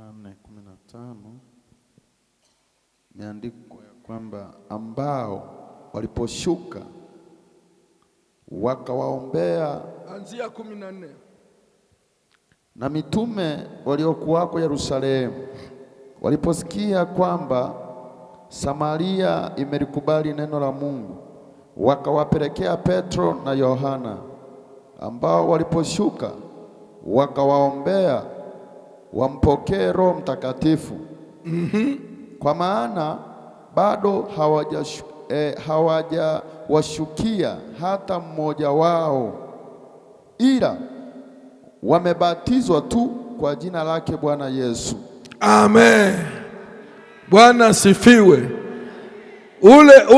14:15 imeandikwa kwamba ambao waliposhuka wakawaombea, anzia 14. Na mitume waliokuwako Yerusalemu waliposikia kwamba Samaria imelikubali neno la Mungu, wakawapelekea Petro na Yohana, ambao waliposhuka wakawaombea wampokee Roho Mtakatifu. Kwa maana bado hawajawashukia hata mmoja wao, ila wamebatizwa tu kwa jina lake Bwana Yesu. Amen. Bwana asifiwe.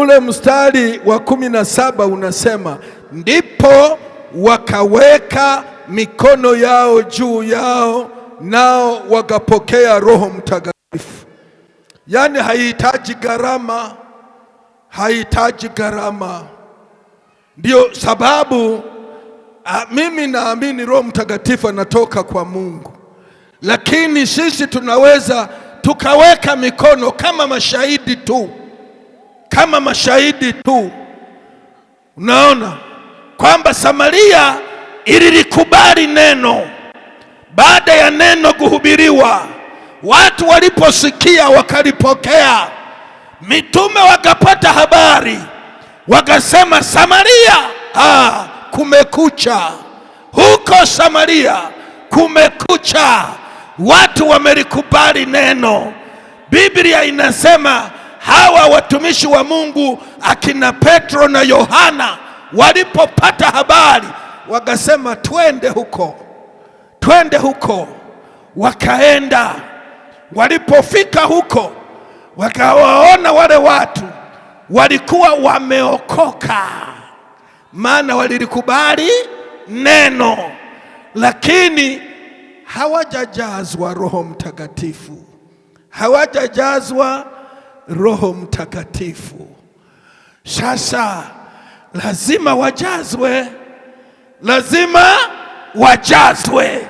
Ule mstari wa 17 unasema, ndipo wakaweka mikono yao juu yao, nao wakapokea Roho Mtakatifu. Yaani haihitaji gharama, haihitaji gharama. Ndio sababu mimi naamini Roho Mtakatifu anatoka kwa Mungu, lakini sisi tunaweza tukaweka mikono kama mashahidi tu, kama mashahidi tu. Unaona kwamba Samaria ililikubali neno. Baada ya neno kuhubiriwa, watu waliposikia wakalipokea. Mitume wakapata habari, wakasema Samaria, kumekucha. Huko Samaria kumekucha, watu wamelikubali neno. Biblia inasema hawa watumishi wa Mungu akina Petro na Yohana walipopata habari wakasema twende huko, twende huko. Wakaenda. Walipofika huko wakawaona wale watu walikuwa wameokoka, maana walilikubali neno, lakini hawajajazwa Roho Mtakatifu. Hawajajazwa Roho Mtakatifu. Sasa lazima wajazwe, lazima wajazwe,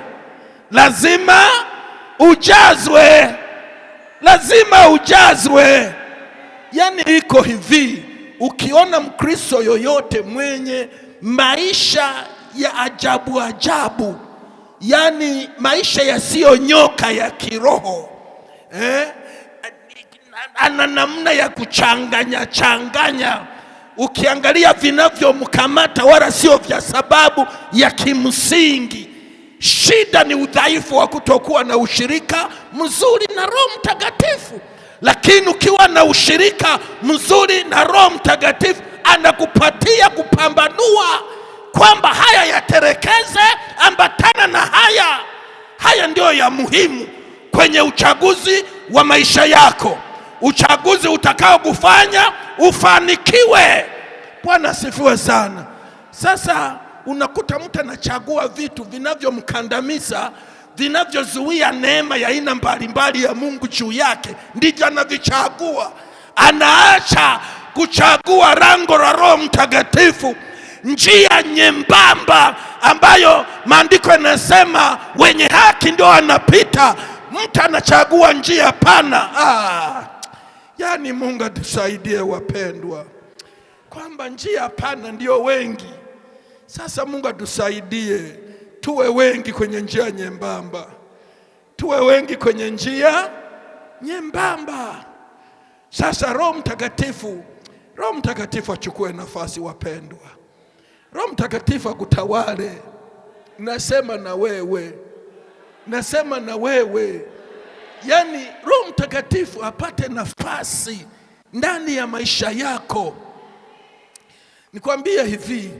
lazima ujazwe, lazima ujazwe. Yani iko hivi, ukiona Mkristo yoyote mwenye maisha ya ajabu ajabu, yani maisha yasiyonyoka ya kiroho, ana namna ya kuchanganya changanya. Ukiangalia vinavyomkamata wala sio vya sababu ya kimsingi. Shida ni udhaifu wa kutokuwa na ushirika mzuri na Roho Mtakatifu. Lakini ukiwa na ushirika mzuri na Roho Mtakatifu, anakupatia kupambanua kwamba haya yaterekeze, ambatana na haya. Haya ndio ya muhimu kwenye uchaguzi wa maisha yako, uchaguzi utakao kufanya ufanikiwe. Bwana asifiwe sana. Sasa unakuta mtu anachagua vitu vinavyomkandamiza, vinavyozuia neema ya aina mbalimbali ya Mungu juu yake, ndivyo anavichagua. Anaacha kuchagua lango la Roho Mtakatifu, njia nyembamba ambayo maandiko yanasema wenye haki ndio anapita. Mtu anachagua njia pana. Yani Mungu atusaidie wapendwa, kwamba njia pana ndio wengi. Sasa Mungu atusaidie tuwe wengi kwenye njia nyembamba, tuwe wengi kwenye njia nyembamba. Sasa Roho Mtakatifu achukue nafasi wapendwa. Roho Mtakatifu akutawale. Nasema na wewe, nasema na wewe. Yani Roho Mtakatifu apate nafasi ndani ya maisha yako. Nikwambia hivi,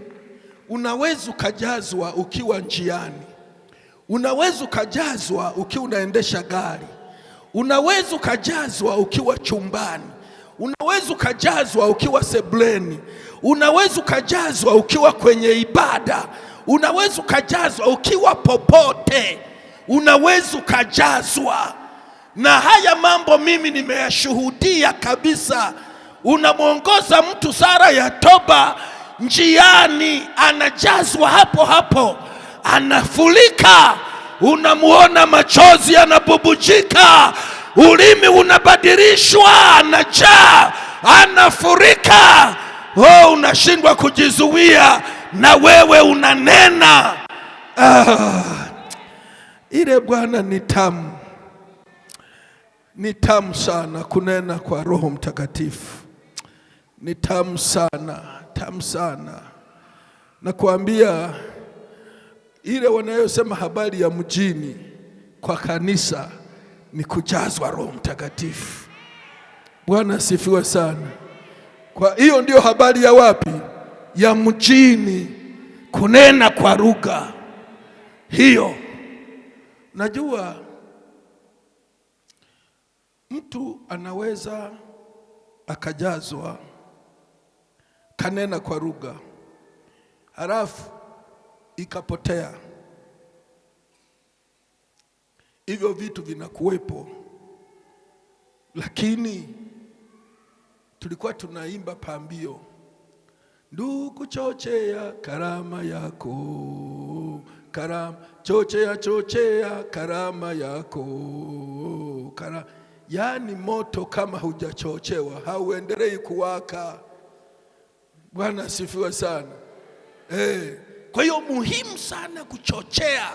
unaweza ukajazwa ukiwa njiani, unaweza ukajazwa ukiwa unaendesha gari, unaweza ukajazwa ukiwa chumbani, unaweza ukajazwa ukiwa sebuleni, unaweza ukajazwa ukiwa kwenye ibada, unaweza ukajazwa ukiwa popote, unaweza ukajazwa. Na haya mambo mimi nimeyashuhudia kabisa. Unamwongoza mtu sara ya toba njiani, anajazwa hapo hapo, anafulika unamuona machozi yanabubujika, ulimi unabadilishwa, anajaa, anafurika. Oh, unashindwa kujizuia na wewe unanena. Ile Bwana ni tamu. Ni tamu sana kunena kwa Roho Mtakatifu. Ni tamu sana, tamu sana. Na kuambia ile wanayosema habari ya mjini kwa kanisa ni kujazwa Roho Mtakatifu. Bwana asifiwe sana. Kwa hiyo ndio habari ya wapi? Ya mjini, kunena kwa lugha. Hiyo najua mtu anaweza akajazwa kanena kwa lugha halafu ikapotea. Hivyo vitu vinakuwepo, lakini tulikuwa tunaimba pambio, ndugu chochea karama yako, karama chochea chochea karama yako, yani moto kama hujachochewa hauendelei kuwaka. Bwana asifiwe sana. Kwa hiyo muhimu sana kuchochea